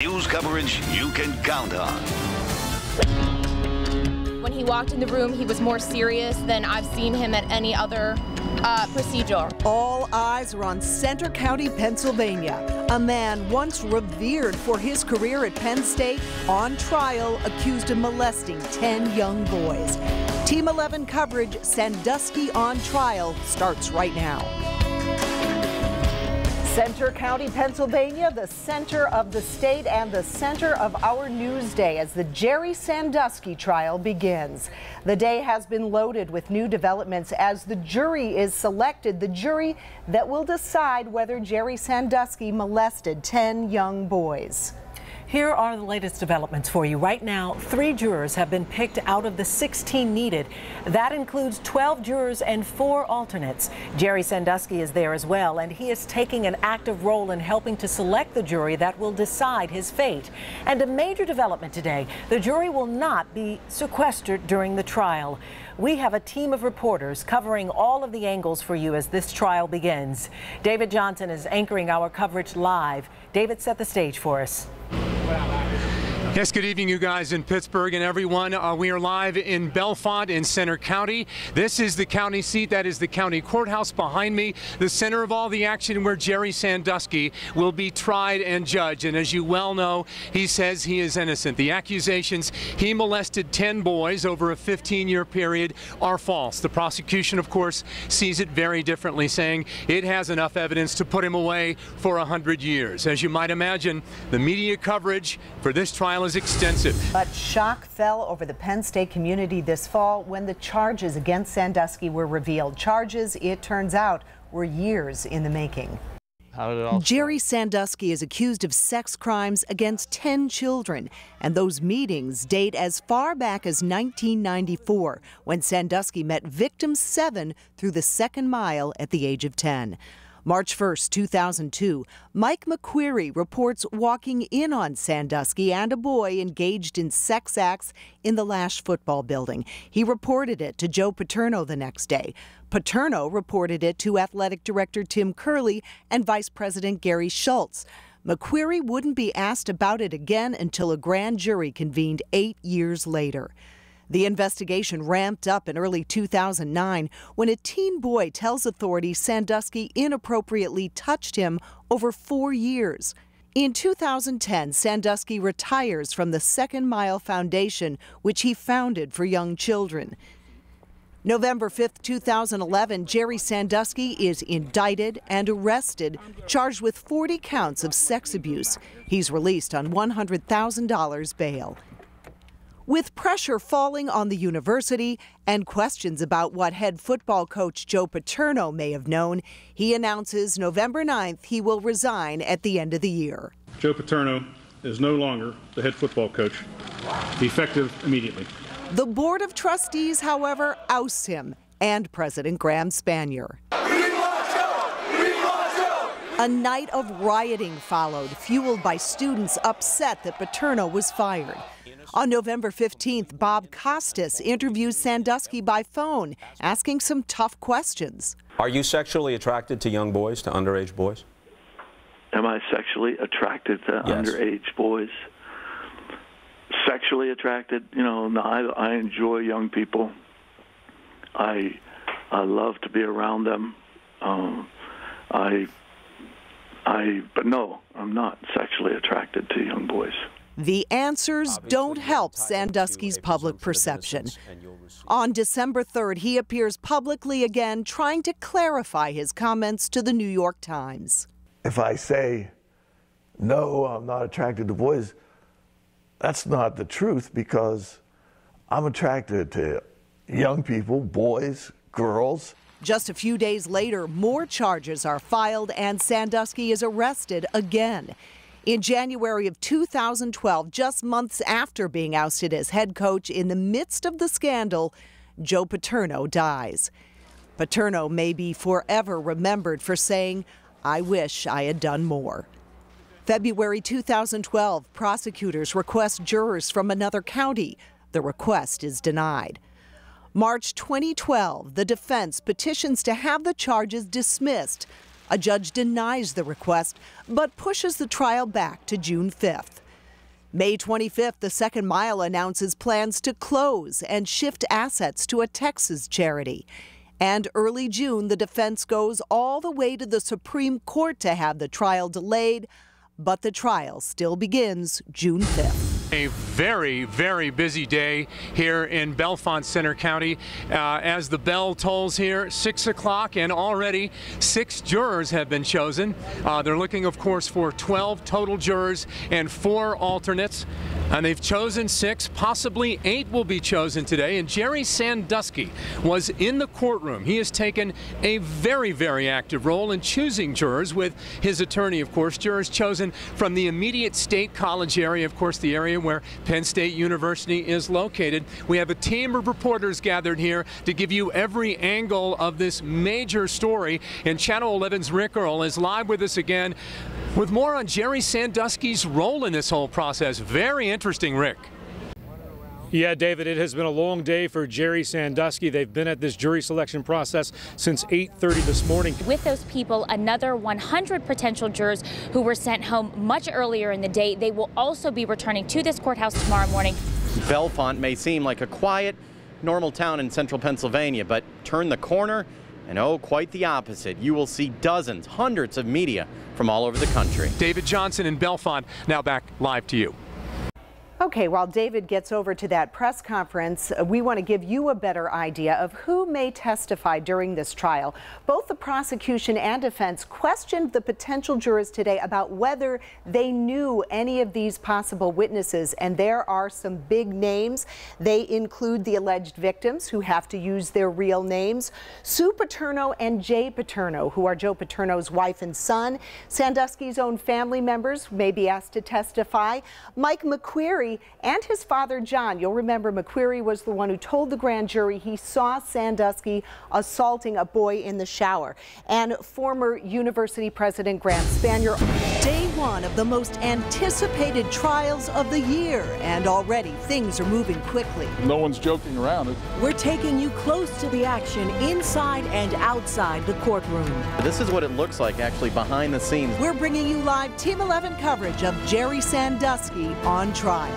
News coverage you can count on. When he walked in the room, he was more serious than I've seen him at any other procedure. All eyes are on Center County, Pennsylvania. A man once revered for his career at Penn State on trial, accused of molesting 10 young boys. Team 11 coverage, Sandusky on Trial, starts right now. Center County, Pennsylvania, the center of the state and the center of our news day as the Jerry Sandusky trial begins. The day has been loaded with new developments as the jury is selected, the jury that will decide whether Jerry Sandusky molested 10 young boys. Here are the latest developments for you. Right now, 3 jurors have been picked out of the 16 needed. That includes 12 jurors and 4 alternates. Jerry Sandusky is there as well, and he is taking an active role in helping to select the jury that will decide his fate. And a major development today, the jury will not be sequestered during the trial. We have a team of reporters covering all of the angles for you as this trial begins. David Johnson is anchoring our coverage live. David, set the stage for us. Yes, good evening, you guys in Pittsburgh and everyone. We are live in Bellefonte in Center County. This is the county seat. That is the county courthouse behind me, the center of all the action where Jerry Sandusky will be tried and judged. And as you well know, he says he is innocent. The accusations he molested 10 boys over a 15-year period are false. The prosecution, of course, sees it very differently, saying it has enough evidence to put him away for 100 years. As you might imagine, the media coverage for this trial is extensive. But shock fell over the Penn State community this fall when the charges against Sandusky were revealed. Charges, it turns out, were years in the making. How did it all start? Jerry Sandusky is accused of sex crimes against 10 children, and those meetings date as far back as 1994, when Sandusky met victim 7 through the second mile at the age of 10. March 1st, 2002, Mike McQueary reports walking in on Sandusky and a boy engaged in sex acts in the Lash football building. He reported it to Joe Paterno the next day. Paterno reported it to Athletic Director Tim Curley and Vice President Gary Schultz. McQueary wouldn't be asked about it again until a grand jury convened 8 years later. The investigation ramped up in early 2009 when a teen boy tells authorities Sandusky inappropriately touched him over 4 years. In 2010, Sandusky retires from the Second Mile Foundation, which he founded for young children. November 5th, 2011, Jerry Sandusky is indicted and arrested, charged with 40 counts of sex abuse. He's released on $100,000 bail. With pressure falling on the university and questions about what head football coach Joe Paterno may have known, he announces November 9th he will resign at the end of the year. Joe Paterno is no longer the head football coach, effective immediately. The Board of Trustees, however, ousts him and President Graham Spanier. A night of rioting followed, fueled by students upset that Paterno was fired. On November 15th, Bob Costas interviews Sandusky by phone, asking some tough questions. Are you sexually attracted to young boys, to underage boys? Am I sexually attracted to underage boys? Sexually attracted? You know, no, I enjoy young people. I love to be around them. But no, I'm not sexually attracted to young boys. The answers don't help Sandusky's public perception. On December 3rd, he appears publicly again, trying to clarify his comments to the New York Times. If I say, no, I'm not attracted to boys, that's not the truth, because I'm attracted to young people, boys, girls. Just a few days later, more charges are filed and Sandusky is arrested again. In January of 2012, just months after being ousted as head coach in the midst of the scandal, Joe Paterno dies. Paterno may be forever remembered for saying, "I wish I had done more." February 2012, prosecutors request jurors from another county. The request is denied. March 2012, the defense petitions to have the charges dismissed. A judge denies the request, but pushes the trial back to June 5th. May 25th, the Second Mile announces plans to close and shift assets to a Texas charity. And early June, the defense goes all the way to the Supreme Court to have the trial delayed, but the trial still begins June 5th. A very, very busy day here in Bellefonte Center County as the bell tolls here, 6 o'clock, and already 6 jurors have been chosen. They're looking, of course, for 12 total jurors and 4 alternates. And they've chosen 6, possibly 8 will be chosen today. And Jerry Sandusky was in the courtroom. He has taken a very, very active role in choosing jurors with his attorney, of course. Jurors chosen from the immediate State College area, of course, the area where Penn State University is located. We have a team of reporters gathered here to give you every angle of this major story. And Channel 11's Rick Earl is live with us again with more on Jerry Sandusky's role in this whole process. Very interesting, Rick. Yeah, David, it has been a long day for Jerry Sandusky. They've been at this jury selection process since 8:30 this morning. With those people, another 100 potential jurors who were sent home much earlier in the day. They will also be returning to this courthouse tomorrow morning. Bellefonte may seem like a quiet, normal town in central Pennsylvania, but turn the corner and oh, quite the opposite. You will see dozens, hundreds of media from all over the country. David Johnson in Bellefonte, now back live to you. Okay, while David gets over to that press conference, we want to give you a better idea of who may testify during this trial. Both the prosecution and defense questioned the potential jurors today about whether they knew any of these possible witnesses, and there are some big names. They include the alleged victims, who have to use their real names, Sue Paterno and Jay Paterno, who are Joe Paterno's wife and son. Sandusky's own family members may be asked to testify. Mike McQuarrie and his father, John. You'll remember McQuarrie was the one who told the grand jury he saw Sandusky assaulting a boy in the shower. And former University President Graham Spanier. Day one of the most anticipated trials of the year, and already things are moving quickly. No one's joking around. We're taking you close to the action inside and outside the courtroom. This is what it looks like actually behind the scenes. We're bringing you live Team 11 coverage of Jerry Sandusky on trial.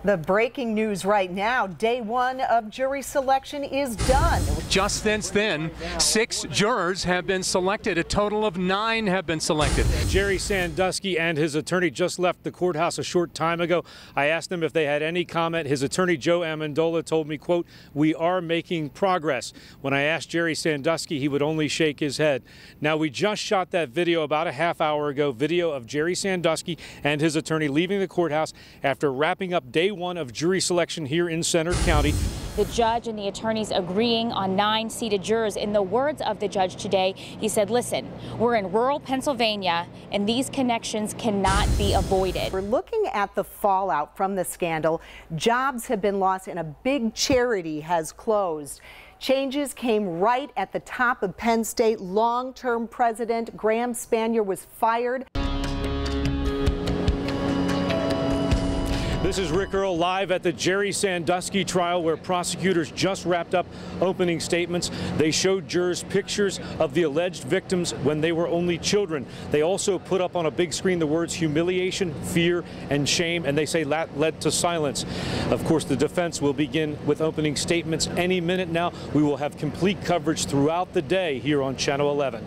The breaking news right now, day one of jury selection is done. Just since then, 6 jurors have been selected. A total of 9 have been selected. Jerry Sandusky and his attorney just left the courthouse a short time ago. I asked them if they had any comment. His attorney, Joe Amendola, told me, quote, "We are making progress." When I asked Jerry Sandusky, he would only shake his head. Now, we just shot that video about a half hour ago, video of Jerry Sandusky and his attorney leaving the courthouse after wrapping up day one of jury selection here in Center County. The judge and the attorneys agreeing on 9 seated jurors. In the words of the judge today, he said, listen, we're in rural Pennsylvania and these connections cannot be avoided. We're looking at the fallout from the scandal. Jobs have been lost and a big charity has closed. Changes came right at the top of Penn State. Long-term president Graham Spanier was fired. This is Rick Earl live at the Jerry Sandusky trial, where prosecutors just wrapped up opening statements. They showed jurors pictures of the alleged victims when they were only children. They also put up on a big screen the words humiliation, fear, and shame, and they say that led to silence. Of course, the defense will begin with opening statements any minute now. We will have complete coverage throughout the day here on Channel 11.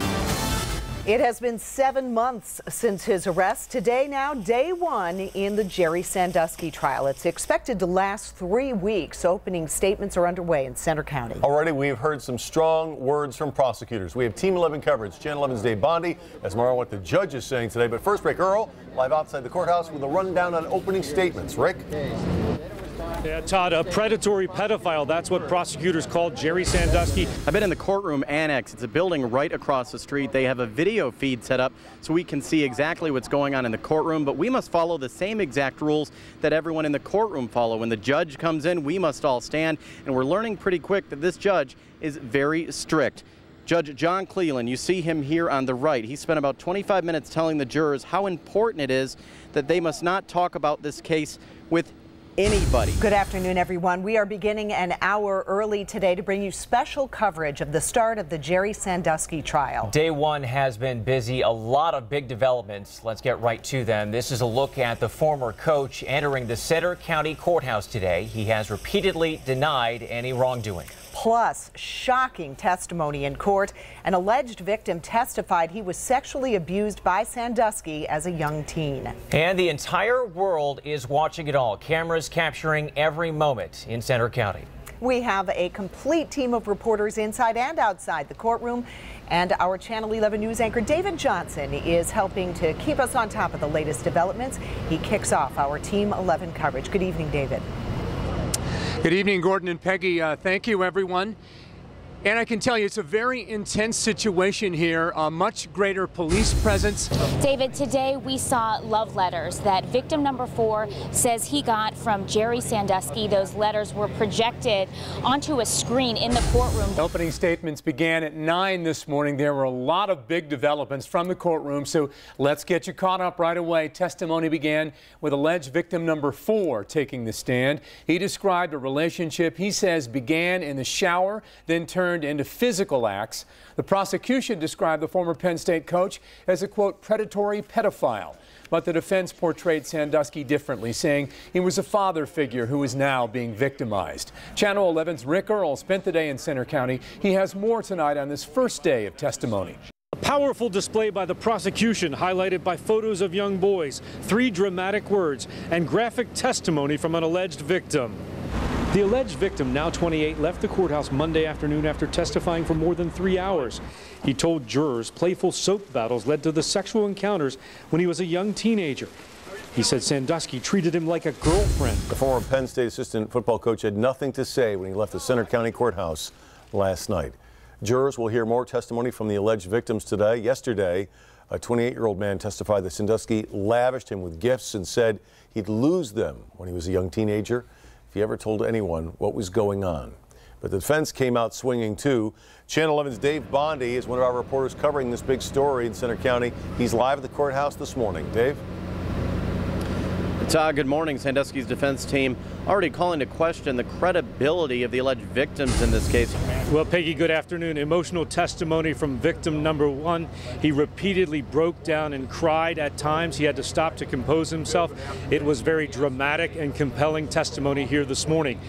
It has been 7 months since his arrest. Today now, day one in the Jerry Sandusky trial. It's expected to last 3 weeks. Opening statements are underway in Center County. Already we've heard some strong words from prosecutors. We have Team 11 coverage. Channel 11's Dave Bondi as more on what the judge is saying today. But first, Rick Earl, live outside the courthouse with a rundown on opening statements. Rick? Yeah, Todd, a predatory pedophile. That's what prosecutors called Jerry Sandusky. I've been in the courtroom annex. It's a building right across the street. They have a video feed set up so we can see exactly what's going on in the courtroom, but we must follow the same exact rules that everyone in the courtroom follow. When the judge comes in, we must all stand, and we're learning pretty quick that this judge is very strict. Judge John Cleland, you see him here on the right. He spent about 25 minutes telling the jurors how important it is that they must not talk about this case with anybody. Good afternoon, everyone. We are beginning an hour early today to bring you special coverage of the start of the Jerry Sandusky trial. Day one has been busy. A lot of big developments. Let's get right to them. This is a look at the former coach entering the Center County Courthouse today. He has repeatedly denied any wrongdoing. Plus, shocking testimony in court. An alleged victim testified he was sexually abused by Sandusky as a young teen. And the entire world is watching it all. Cameras capturing every moment in Center County. We have a complete team of reporters inside and outside the courtroom. And our Channel 11 News anchor David Johnson is helping to keep us on top of the latest developments. He kicks off our Team 11 coverage. Good evening, David. Good evening, Gordon and Peggy. Thank you, everyone. And I can tell you it's a very intense situation here, a much greater police presence. David, today we saw love letters that victim number 4 says he got from Jerry Sandusky. Those letters were projected onto a screen in the courtroom. Opening statements began at 9 this morning. There were a lot of big developments from the courtroom, so let's get you caught up right away. Testimony began with alleged victim number 4 taking the stand. He described a relationship he says began in the shower, then turned into physical acts. The prosecution described the former Penn State coach as a, quote, predatory pedophile. But the defense portrayed Sandusky differently, saying he was a father figure who is now being victimized. Channel 11's Rick Earl spent the day in Center County. He has more tonight on this first day of testimony. A powerful display by the prosecution, highlighted by photos of young boys, 3 dramatic words, and graphic testimony from an alleged victim. The alleged victim, now 28, left the courthouse Monday afternoon after testifying for more than 3 hours. He told jurors playful soap battles led to the sexual encounters when he was a young teenager. He said Sandusky treated him like a girlfriend. The former Penn State assistant football coach had nothing to say when he left the Center County Courthouse last night. Jurors will hear more testimony from the alleged victims today. Yesterday, a 28-year-old man testified that Sandusky lavished him with gifts and said he'd lose them when he was a young teenager if he ever told anyone what was going on. But the defense came out swinging too. Channel 11's Dave Bondi is one of our reporters covering this big story in Center County. He's live at the courthouse this morning. Dave? Todd, good morning. Sandusky's defense team already calling to question the credibility of the alleged victims in this case. Well, Peggy, good afternoon. Emotional testimony from victim number 1. He repeatedly broke down and cried at times. He had to stop to compose himself. It was very dramatic and compelling testimony here this morning.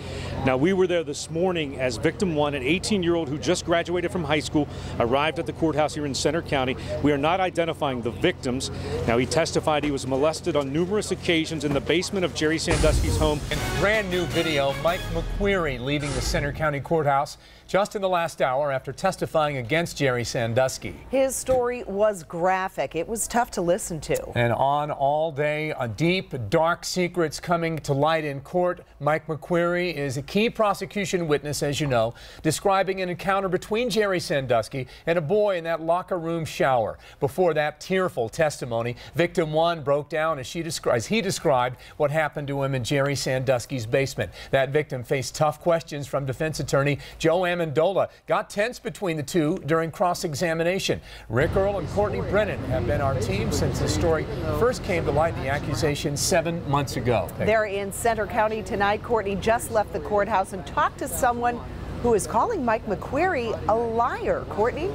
Now, we were there this morning as victim 1, an 18-year-old who just graduated from high school, arrived at the courthouse here in Center County. We are not identifying the victims. Now, he testified he was molested on numerous occasions in the basement of Jerry Sandusky's home. In brand new video, Mike McQueary leaving the Center County Courthouse just in the last hour after testifying against Jerry Sandusky. His story was graphic. It was tough to listen to. And on all day, deep, dark secrets coming to light in court. Mike McQueary is a key prosecution witness, as you know, describing an encounter between Jerry Sandusky and a boy in that locker room shower. Before that tearful testimony, victim 1 broke down as he described what happened to him in Jerry Sandusky's basement. That victim faced tough questions from defense attorney Joe Amendola. Got tense between the two during cross-examination. Rick Earl and Courtney Brennan have been our team since the story first came to light, the accusation 7 months ago. They're in Center County tonight. Courtney just left the courthouse and talked to someone who is calling Mike McQueary a liar. Courtney?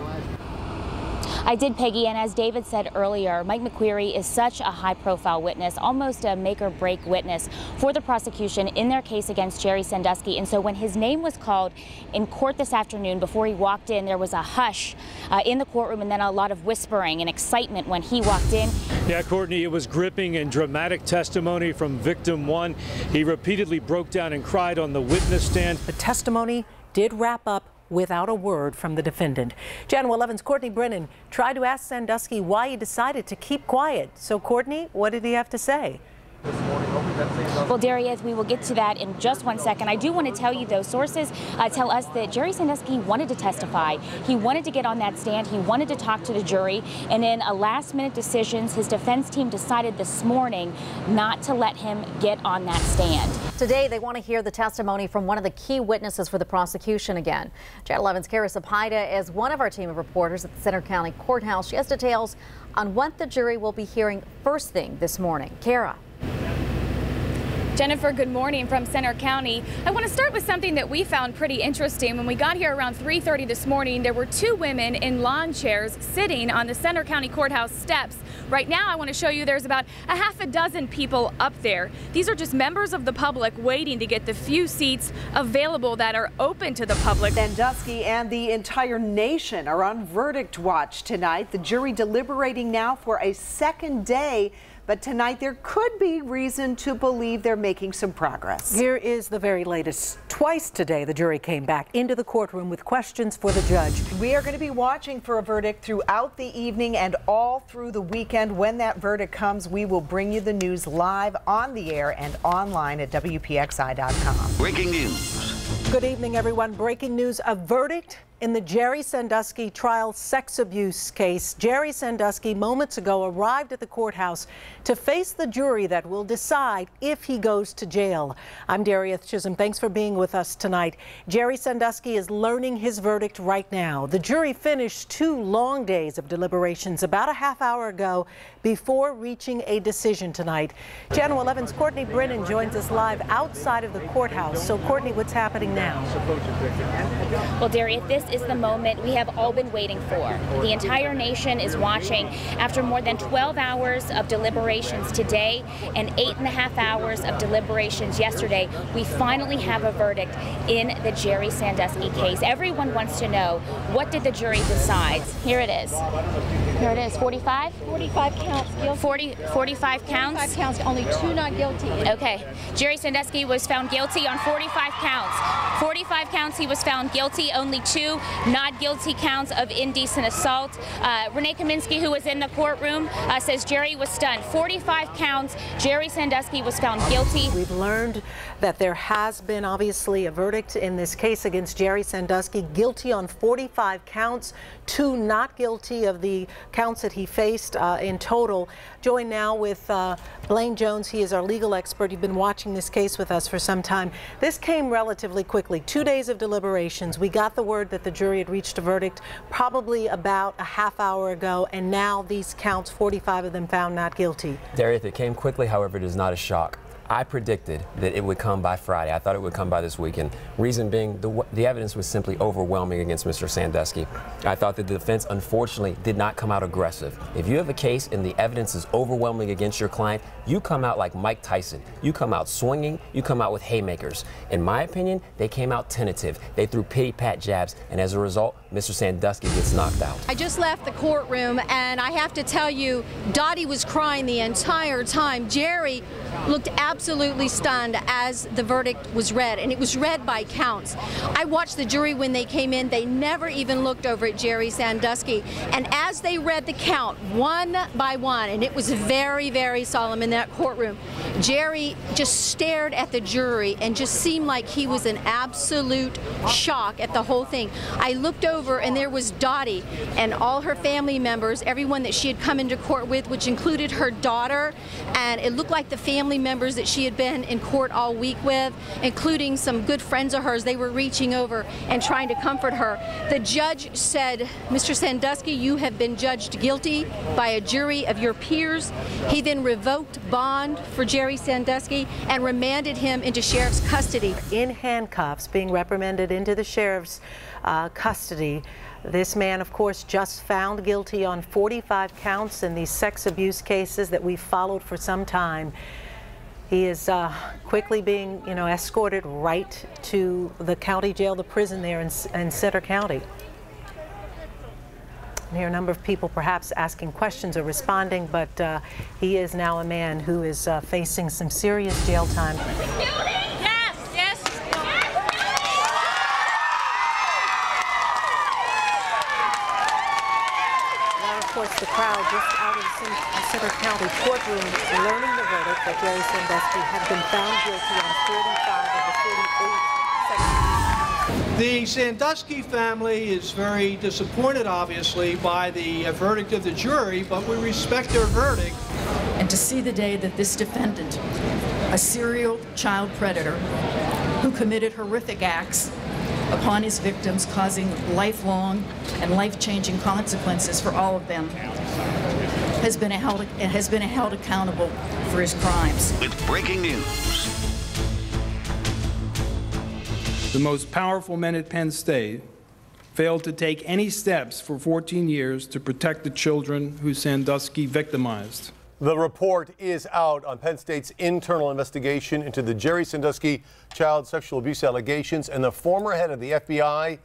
I did, Peggy, and as David said earlier, Mike McQueary is such a high-profile witness, almost a make-or-break witness for the prosecution in their case against Jerry Sandusky. And so when his name was called in court this afternoon, before he walked in, there was a hush in the courtroom and then a lot of whispering and excitement when he walked in. Yeah, Courtney, it was gripping and dramatic testimony from victim 1. He repeatedly broke down and cried on the witness stand. The testimony did wrap up without a word from the defendant. Channel 11's Courtney Brennan tried to ask Sandusky why he decided to keep quiet. So, Courtney, what did he have to say? Well, Darius, we will get to that in just 1 second. I do want to tell you, though, sources tell us that Jerry Sandusky wanted to testify. He wanted to get on that stand. He wanted to talk to the jury. And in a last-minute decision, his defense team decided this morning not to let him get on that stand. Today, they want to hear the testimony from one of the key witnesses for the prosecution again. Channel 11's Kara Sapida is one of our team of reporters at the Center County Courthouse. She has details on what the jury will be hearing first thing this morning. Kara. Jennifer, good morning from Center County. I want to start with something that we found pretty interesting. When we got here around 3:30 this morning, there were two women in lawn chairs sitting on the Center County Courthouse steps. Right now, I want to show you there's about a half a dozen people up there. These are just members of the public waiting to get the few seats available that are open to the public. Sandusky and the entire nation are on verdict watch tonight. The jury deliberating now for a second day. But tonight there could be reason to believe they're making some progress. Here is the very latest. Twice today, the jury came back into the courtroom with questions for the judge. We are going to be watching for a verdict throughout the evening and all through the weekend. When that verdict comes, we will bring you the news live on the air and online at WPXI.com. Breaking news. Good evening, everyone. Breaking news, a verdict in the Jerry Sandusky Trial sex abuse case. Jerry Sandusky moments ago arrived at the courthouse to face the jury that will decide if he goes to jail. I'm Darieth Chisholm. Thanks for being with us tonight. Jerry Sandusky is learning his verdict right now. The jury finished 2 long days of deliberations about a half hour ago before reaching a decision tonight. Channel 11's Courtney Brennan joins us live outside of the courthouse. So, Courtney, what's happening now? Well, Darieth, this is the moment we have all been waiting for. The entire nation is watching. After more than 12 hours of deliberations today and 8.5 hours of deliberations yesterday, we finally have a verdict in the Jerry Sandusky case. Everyone wants to know, what did the jury decide? Here it is. Here it is. 45? 45 counts guilty. 45 counts? 45 counts, only 2 not guilty. Okay. Jerry Sandusky was found guilty on 45 counts. 45 counts he was found guilty, only 2 not guilty counts of indecent assault. Renee Kaminsky, who was in the courtroom, says Jerry was stunned. 45 counts, Jerry Sandusky was found guilty. We've learned that there has been obviously a verdict in this case against Jerry Sandusky, guilty on 45 counts, 2 not guilty of the counts that he faced in total. Joined now with Blaine Jones. He is our legal expert. You've been watching this case with us for some time. This came relatively quickly. 2 days of deliberations. We got the word that the jury had reached a verdict probably about a half hour ago, and now these counts, 45 of them found not guilty. Darieth, it came quickly, however, it is not a shock. I predicted that it would come by Friday. I thought it would come by this weekend. Reason being, the evidence was simply overwhelming against Mr. Sandusky. I thought that the defense, unfortunately, did not come out aggressive. If you have a case and the evidence is overwhelming against your client, you come out like Mike Tyson. You come out swinging, you come out with haymakers. In my opinion, they came out tentative. They threw pity-pat jabs, and as a result, Mr. Sandusky gets knocked out. I just left the courtroom, and I have to tell you, Dottie was crying the entire time. Jerry looked absolutely stunned as the verdict was read, and it was read by counts. I watched the jury when they came in. They never even looked over at Jerry Sandusky, and as they read the count one by one, and it was very, very solemn in that courtroom, Jerry just stared at the jury and just seemed like he was in absolute shock at the whole thing. I looked over, and there was Dottie and all her family members, everyone that she had come into court with, which included her daughter, and it looked like the family members that she had been in court all week with, including some good friends of hers. They were reaching over and trying to comfort her. The judge said, "Mr. Sandusky, you have been judged guilty by a jury of your peers." He then revoked bond for Jerry Sandusky and remanded him into sheriff's custody. In handcuffs, being reprimanded into the sheriff's custody. This man, of course, just found guilty on 45 counts in these sex abuse cases that we've followed for some time. He is quickly being, escorted right to the county jail, the prison there in Center County. And here are a number of people perhaps asking questions or responding, but he is now a man who is facing some serious jail time. Of course, the crowd just out of the Center County courtroom learning the verdict that Jerry Sandusky had been found guilty on 45 of the 48 sex. The Sandusky family is very disappointed, obviously, by the verdict of the jury, but we respect their verdict. And to see the day that this defendant, a serial child predator who committed horrific acts upon his victims, causing lifelong and life-changing consequences for all of them, has been held accountable for his crimes. With breaking news. the most powerful men at Penn State, failed to take any steps for 14 years to protect the children who Sandusky victimized. The report is out on Penn State's internal investigation into the Jerry Sandusky child sexual abuse allegations, and the former head of the FBI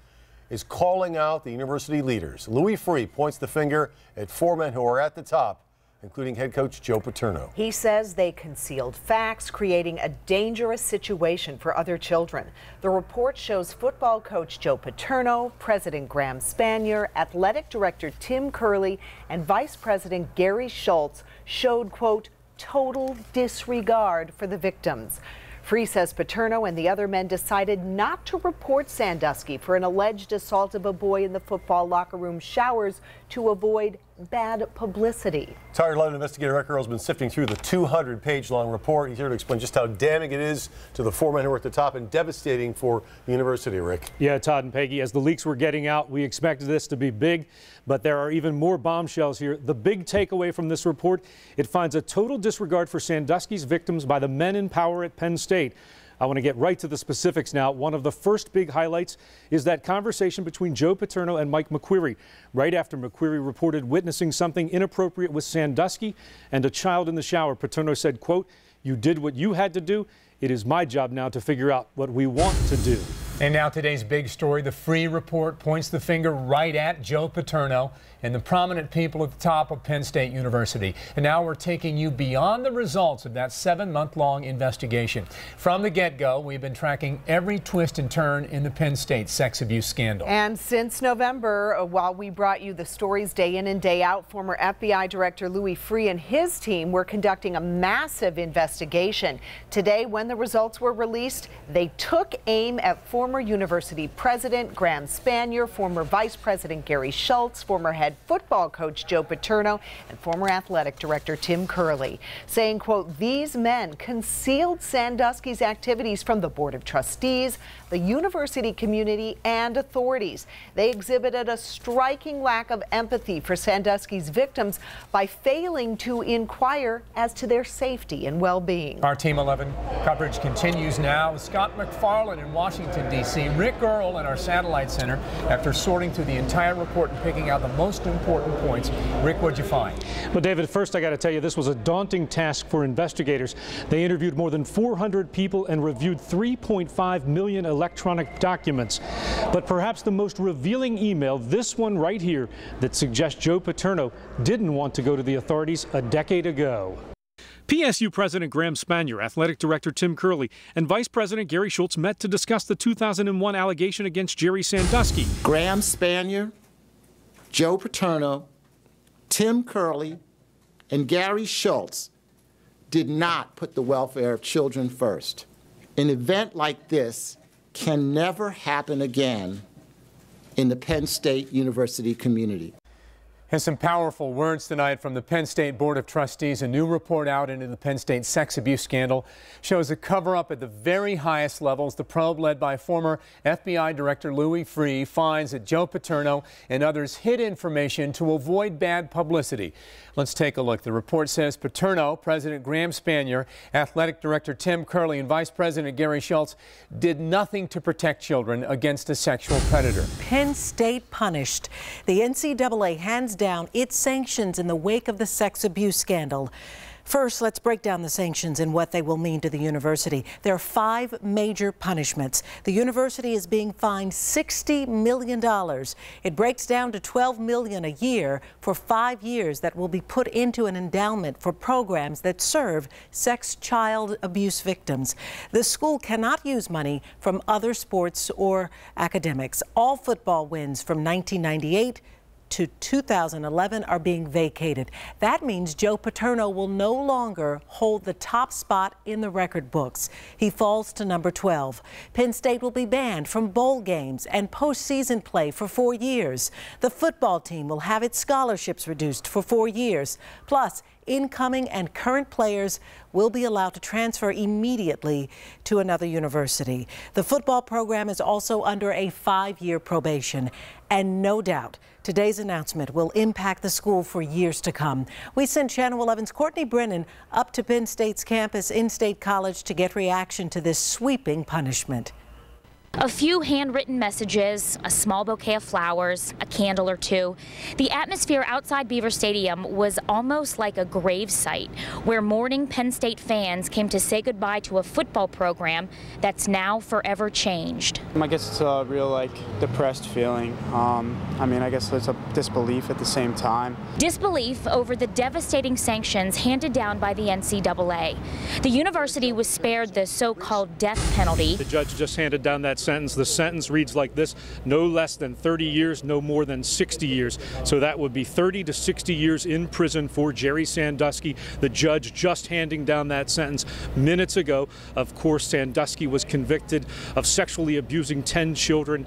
is calling out the university leaders. Louis Freeh points the finger at 4 men who are at the top, including head coach Joe Paterno. He says they concealed facts, creating a dangerous situation for other children. The report shows football coach Joe Paterno, President Graham Spanier, athletic director Tim Curley, and Vice President Gary Schultz showed, quote, total disregard for the victims. Freeh says Paterno and the other men decided not to report Sandusky for an alleged assault of a boy in the football locker room showers to avoid bad publicity. Tired 11 investigator Rick Earl's been sifting through the 200-page-long report. He's here to explain just how damning it is to the 4 men who are at the top and devastating for the university, Rick. Yeah, Todd and Peggy, as the leaks were getting out, we expected this to be big, but there are even more bombshells here. The big takeaway from this report, it finds a total disregard for Sandusky's victims by the men in power at Penn State. I want to get right to the specifics now. One of the first big highlights is that conversation between Joe Paterno and Mike McQueary, right after McQueary reported witnessing something inappropriate with Sandusky and a child in the shower. Paterno said, quote, "You did what you had to do. It is my job now to figure out what we want to do." And now today's big story. The Freeh Report points the finger right at Joe Paterno and the prominent people at the top of Penn State University. And now we're taking you beyond the results of that 7-month-long investigation. From the get-go, we've been tracking every twist and turn in the Penn State sex abuse scandal. And since November, while we brought you the stories day in and day out, former FBI Director Louis Freeh and his team were conducting a massive investigation. Today, when the results were released, they took aim at former University President Graham Spanier, former Vice President Gary Schultz, former head football coach Joe Paterno, and former athletic director Tim Curley, saying, quote, "These men concealed Sandusky's activities from the Board of Trustees, the university community, and authorities. They exhibited a striking lack of empathy for Sandusky's victims by failing to inquire as to their safety and well-being." Our Team 11 coverage continues now with Scott McFarland in Washington, D.C., Rick Earl in our satellite center. After sorting through the entire report and picking out the most important points, Rick, what'd you find? Well, David, first I got to tell you, this was a daunting task for investigators. They interviewed more than 400 people and reviewed 3.5 million electronic documents. But perhaps the most revealing email, this one right here, that suggests Joe Paterno didn't want to go to the authorities a decade ago. PSU President Graham Spanier, Athletic Director Tim Curley, and Vice President Gary Schultz met to discuss the 2001 allegation against Jerry Sandusky. Graham Spanier, Joe Paterno, Tim Curley, and Gary Schultz did not put the welfare of children first. An event like this can never happen again in the Penn State University community. And some powerful words tonight from the Penn State Board of Trustees. A new report out into the Penn State sex abuse scandal shows a cover-up at the very highest levels. The probe, led by former FBI Director Louis Freeh, finds that Joe Paterno and others hid information to avoid bad publicity. Let's take a look. The report says Paterno, President Graham Spanier, Athletic Director Tim Curley, and Vice President Gary Schultz did nothing to protect children against a sexual predator. Penn State punished. The NCAA hands down its sanctions in the wake of the sex abuse scandal. First, let's break down the sanctions and what they will mean to the university. There are 5 major punishments. The university is being fined $60 million. It breaks down to $12 million a year for 5 years that will be put into an endowment for programs that serve sex child abuse victims. The school cannot use money from other sports or academics. All football wins from 1998 to 2011 are being vacated. That means Joe Paterno will no longer hold the top spot in the record books. He falls to number 12. Penn State will be banned from bowl games and postseason play for 4 years. The football team will have its scholarships reduced for 4 years. Plus, incoming and current players will be allowed to transfer immediately to another university. The football program is also under a 5-year probation. And no doubt, today's announcement will impact the school for years to come. We sent Channel 11's Courtney Brennan up to Penn State's campus in State College to get reaction to this sweeping punishment. A few handwritten messages, a small bouquet of flowers, a candle or two. The atmosphere outside Beaver Stadium was almost like a grave site where mourning Penn State fans came to say goodbye to a football program that's now forever changed. I guess it's a real, depressed feeling. I mean, I guess it's a disbelief at the same time. Disbelief over the devastating sanctions handed down by the NCAA. The university was spared the so-called death penalty. The judge just handed down that sentence. The sentence reads like this: no less than 30 years, no more than 60 years. So that would be 30 to 60 years in prison for Jerry Sandusky. The judge just handing down that sentence minutes ago. Of course, Sandusky was convicted of sexually abusing 10 children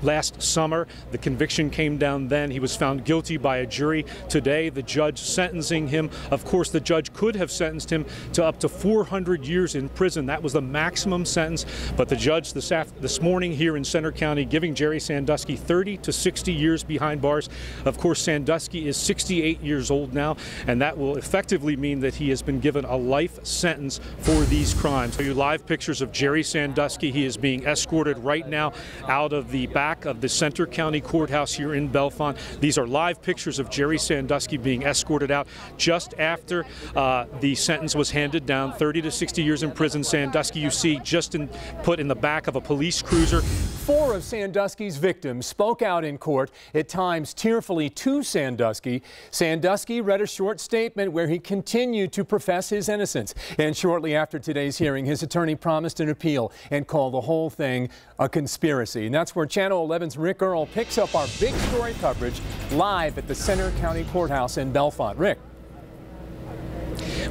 last summer. The conviction came down then. He was found guilty by a jury. Today, the judge sentencing him. Of course, the judge could have sentenced him to up to 400 years in prison. That was the maximum sentence. But the judge this morning here in Center County giving Jerry Sandusky 30 to 60 years behind bars. Of course, Sandusky is 68 years old now, and that will effectively mean that he has been given a life sentence for these crimes. You live pictures of Jerry Sandusky. He is being escorted right now out of the back of the Center County Courthouse here in Bellefonte. These are live pictures of Jerry Sandusky being escorted out just after the sentence was handed down, 30 to 60 years in prison. Sandusky, you see, just put in the back of a police cruiser. 4 of Sandusky's victims spoke out in court, at times tearfully to Sandusky. Sandusky read a short statement where he continued to profess his innocence. And shortly after today's hearing, his attorney promised an appeal and called the whole thing a conspiracy. And that's where Channel 11's Rick Earl picks up our big story coverage live at the Center County Courthouse in Bellefonte. Rick.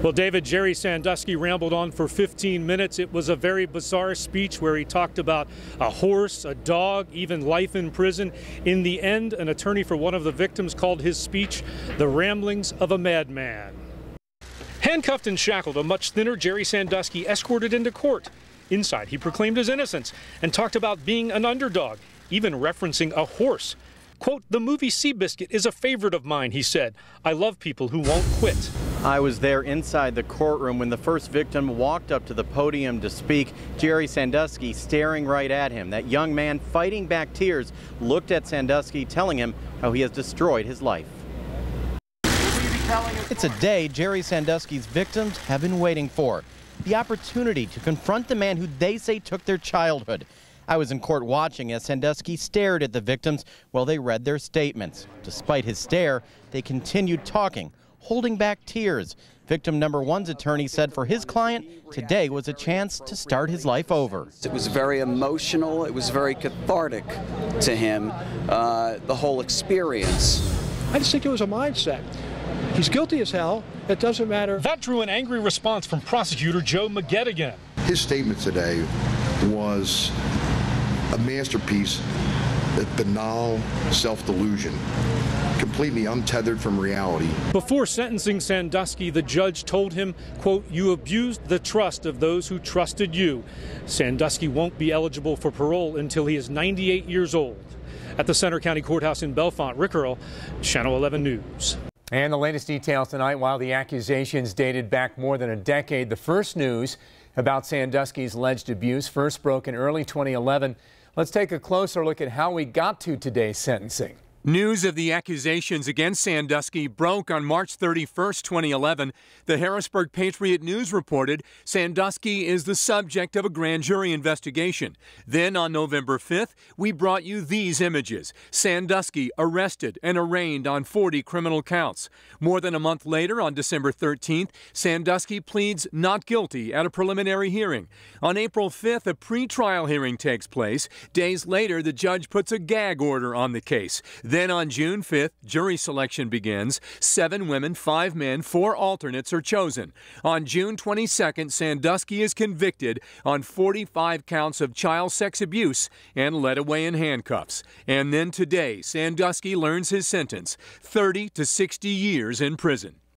Well, David, Jerry Sandusky rambled on for 15 minutes. It was a very bizarre speech where he talked about a horse, a dog, even life in prison. In the end, an attorney for one of the victims called his speech the ramblings of a madman. Handcuffed and shackled, a much thinner Jerry Sandusky escorted into court. Inside, he proclaimed his innocence and talked about being an underdog, even referencing a horse. Quote, "The movie Seabiscuit is a favorite of mine," he said. "I love people who won't quit." I was there inside the courtroom when the first victim walked up to the podium to speak. Jerry Sandusky staring right at him. That young man, fighting back tears, looked at Sandusky, telling him how he has destroyed his life. It's a day Jerry Sandusky's victims have been waiting for. The opportunity to confront the man who they say took their childhood. I was in court watching as Sandusky stared at the victims while they read their statements. Despite his stare, they continued talking, holding back tears. Victim number one's attorney said for his client, today was a chance to start his life over. It was very emotional. It was very cathartic to him, the whole experience. I just think it was a mindset. He's guilty as hell. It doesn't matter. That drew an angry response from prosecutor Joe McGettigan. His statement today was a masterpiece of banal self-delusion, completely untethered from reality. Before sentencing Sandusky, the judge told him, quote, "You abused the trust of those who trusted you." Sandusky won't be eligible for parole until he is 98 years old. At the Center County Courthouse in Bellefonte, Rick Earl, Channel 11 News. And the latest details tonight, while the accusations dated back more than a decade, the first news about Sandusky's alleged abuse first broke in early 2011. Let's take a closer look at how we got to today's sentencing. News of the accusations against Sandusky broke on March 31st, 2011. The Harrisburg Patriot News reported Sandusky is the subject of a grand jury investigation. Then on November 5th, we brought you these images. Sandusky arrested and arraigned on 40 criminal counts. More than a month later, on December 13th, Sandusky pleads not guilty at a preliminary hearing. On April 5th, a pretrial hearing takes place. Days later, the judge puts a gag order on the case. Then on June 5th, jury selection begins. 7 women, 5 men, 4 alternates are chosen. On June 22nd, Sandusky is convicted on 45 counts of child sex abuse and led away in handcuffs. And then today, Sandusky learns his sentence, 30 to 60 years in prison.